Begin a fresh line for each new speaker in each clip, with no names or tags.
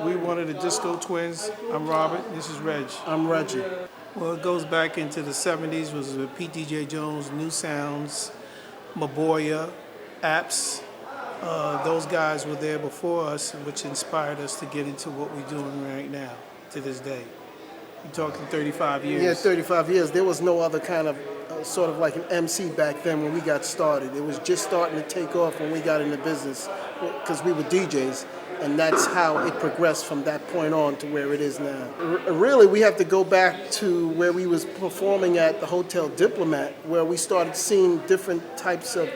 We one of the Disco Twins. I'm Robert. This is Reg.
I'm Reggie.
Well, it goes back into the 70s. Was with Pete DJ Jones, New Sounds, Maboya, Apps. Those guys were there before us, which inspired us to get into what we're doing right now, to this day. You're talking 35 years.
Yeah, 35 years. There was no other kind of sort of like an MC back then when we got started. It was just starting to take off when we got into business because we were DJs. And that's how it progressed from that point on to where it is now. Really, we have to go back to where we was performing at the Hotel Diplomat, where we started seeing different types of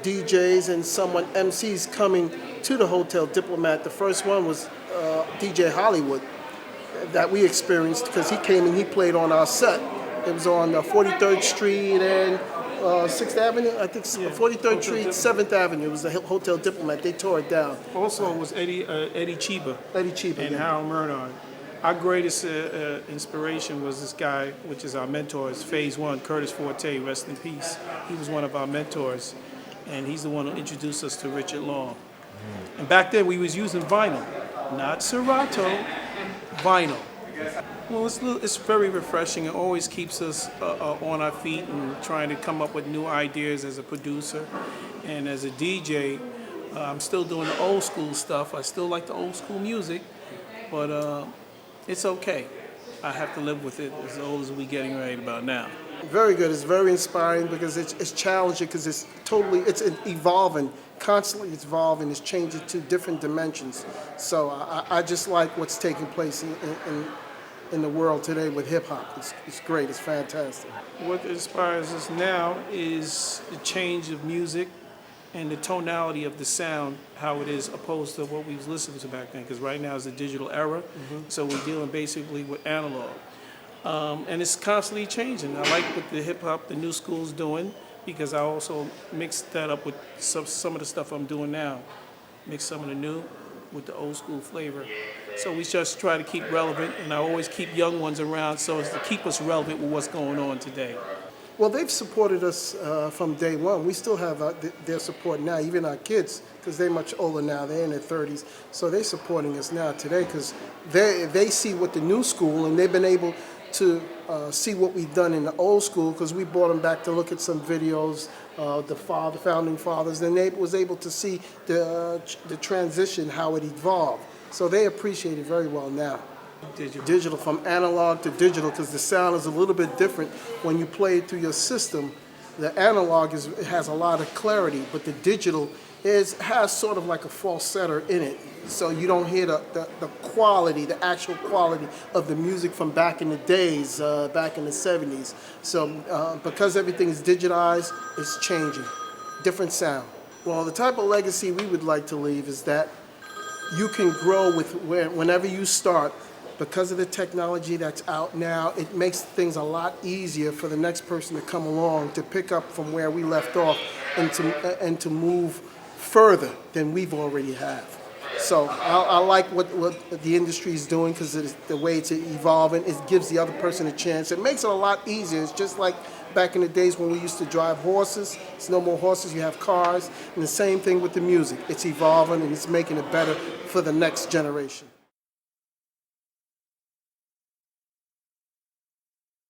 DJs and somewhat MCs coming to the Hotel Diplomat. The first one was DJ Hollywood that we experienced because he came and he played on our set. It was on 43rd Street and 6th Avenue, I think 43rd Street, 7th Avenue. It was the Hotel Diplomat. They tore it down.
Also, it was Eddie Chiba.
Eddie Chiba.
And Harold Murnau. Our greatest inspiration was this guy, which is our mentor, is Phase One, Curtis Forte, rest in peace. He was one of our mentors, and he's the one who introduced us to Richard Long. And back then, we was using vinyl, not Serato, vinyl. Well, it's very refreshing. It always keeps us on our feet and trying to come up with new ideas as a producer. And as a DJ, I'm still doing the old school stuff. I still like the old school music, but it's okay. I have to live with it as old as we're getting right about now.
Very good. It's very inspiring because it's challenging because it's evolving. Constantly it's evolving. It's changing to different dimensions. So I just like what's taking place in the world today with hip-hop. It's great. It's fantastic.
What inspires us now is the change of music and the tonality of the sound, how it is opposed to what we was listening to back then, because right now is the digital era, so we're dealing basically with analog. And it's constantly changing. I like what the hip-hop, the new school's doing, because I also mix that up with some of the stuff I'm doing now. Mix some of the new with the old school flavor. So we just try to keep relevant, and I always keep young ones around so as to keep us relevant with what's going on today.
Well, they've supported us from day one. We still have their support now, even our kids, because they're much older now. They're in their 30s. So they're supporting us now today because they see what the new school, and they've been able to see what we've done in the old school because we brought them back to look at some videos, the founding fathers, and they was able to see the transition, how it evolved. So they appreciate it very well now. Digital, from analog to digital, because the sound is a little bit different when you play it through your system. The analog has a lot of clarity, but the digital has sort of like a falsetto in it. So you don't hear the quality, the actual quality of the music from back in the days, back in the 70s. So because everything is digitized, it's changing. Different sound. Well, the type of legacy we would like to leave is that you can grow with whenever you start. Because of the technology that's out now, it makes things a lot easier for the next person to come along to pick up from where we left off and to move further than we've already have. So I like what the industry is doing because the way it's evolving, it gives the other person a chance. It makes it a lot easier. It's just like back in the days when we used to drive horses. It's no more horses, you have cars. And the same thing with the music. It's evolving and it's making it better for the next generation.